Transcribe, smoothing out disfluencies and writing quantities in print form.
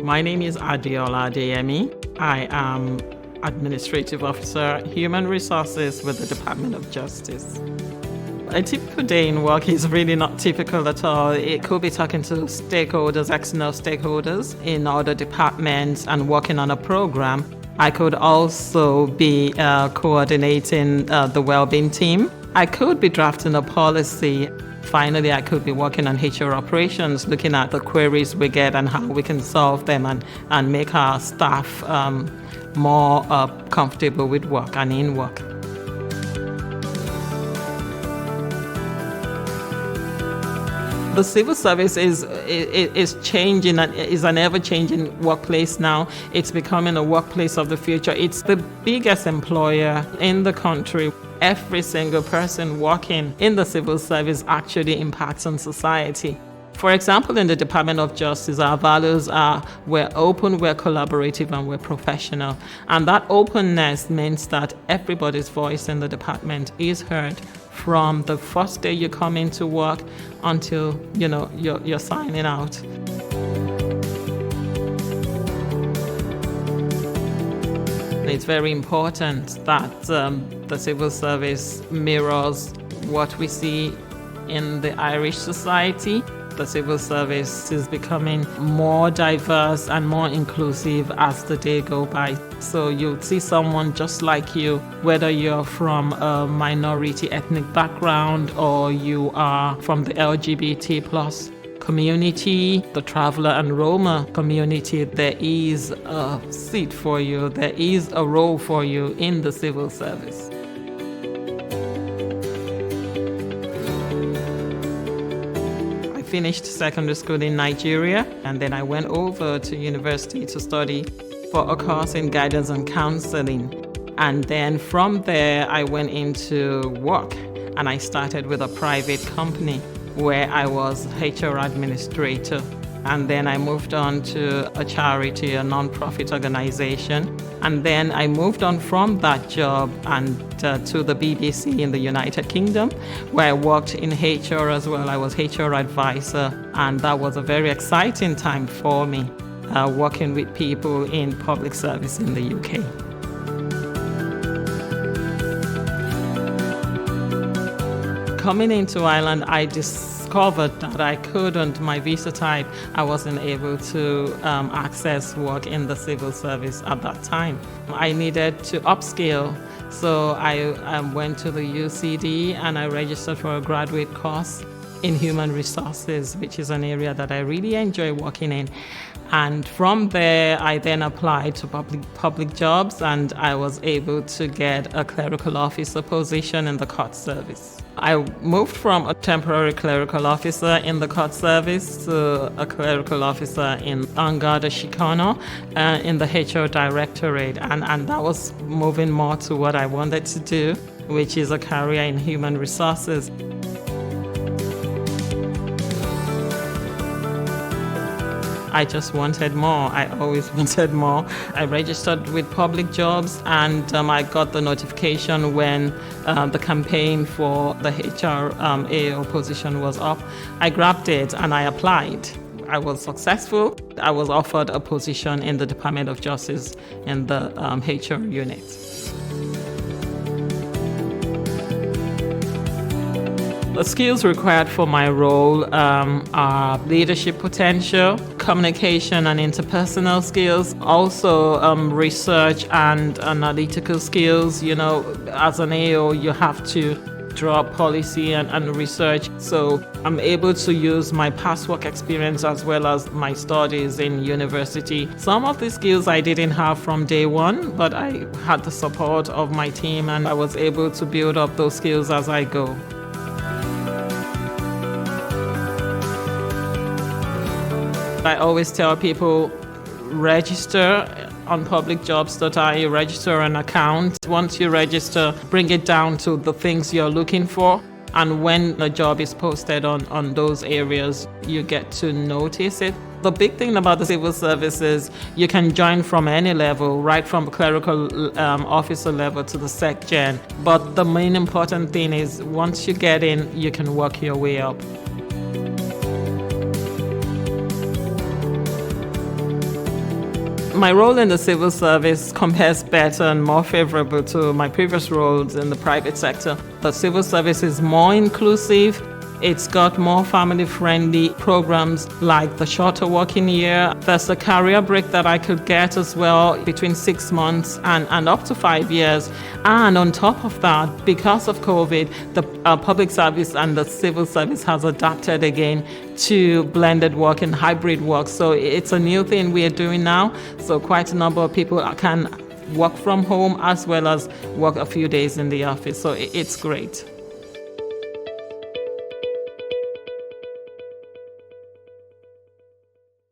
My name is Adeola. I am Administrative Officer, Human Resources with the Department of Justice. A typical day in work is really not typical at all. It could be talking to stakeholders, external stakeholders in other departments and working on a program. I could also be coordinating the well-being team. I could be drafting a policy. Finally, I could be working on HR operations, looking at the queries we get and how we can solve them and make our staff more comfortable with work and in work. The civil service is changing and is an ever-changing workplace now. It's becoming a workplace of the future. It's the biggest employer in the country. Every single person working in the civil service actually impacts on society. For example, in the Department of Justice, our values are we're open, we're collaborative, and we're professional. And that openness means that everybody's voice in the department is heard from the first day you come into work until you're signing out. It's very important that the civil service mirrors what we see in the Irish society. The civil service is becoming more diverse and more inclusive as the day go by. So you'll see someone just like you, whether you're from a minority ethnic background or you are from the LGBT plus community, the traveler and Roma community. There is a seat for you, there is a role for you in the civil service. Finished secondary school in Nigeria, and then I went over to university to study for a course in guidance and counseling. And then from there, I went into work, and I started with a private company where I was HR administrator. And then I moved on to a charity, a non-profit organization. And then I moved on from that job and to the BBC in the United Kingdom, where I worked in HR as well. I was HR advisor, and that was a very exciting time for me, working with people in public service in the UK. Coming into Ireland, I discovered that I couldn't, my visa type, I wasn't able to access work in the civil service at that time. I needed to upskill, so I went to the UCD and I registered for a graduate course in human resources, which is an area that I really enjoy working in. And from there, I then applied to public jobs, and I was able to get a clerical officer position in the court service. I moved from a temporary clerical officer in the court service to a clerical officer in Garda Síochána in the HR directorate, and that was moving more to what I wanted to do, which is a career in human resources. I just wanted more. I always wanted more. I registered with public jobs, and I got the notification when the campaign for the HR AO position was up. I grabbed it and I applied. I was successful. I was offered a position in the Department of Justice in the HR unit. The skills required for my role are leadership potential, communication and interpersonal skills, also research and analytical skills. As an AO, you have to draw policy and research. So I'm able to use my past work experience as well as my studies in university. Some of the skills I didn't have from day one, but I had the support of my team and I was able to build up those skills as I go. I always tell people, register on publicjobs.ie, register an account. Once you register, bring it down to the things you're looking for. And when a job is posted on those areas, you get to notice it. The big thing about the civil service is you can join from any level, right from clerical officer level to the SecGen. But the main important thing is once you get in, you can work your way up. My role in the civil service compares better and more favorable to my previous roles in the private sector. The civil service is more inclusive. It's got more family-friendly programs like the shorter working year. There's a career break that I could get as well between 6 months and up to 5 years. And on top of that, because of COVID, the public service and the civil service has adapted again to blended work and hybrid work. So it's a new thing we are doing now. So quite a number of people can work from home as well as work a few days in the office. So it's great.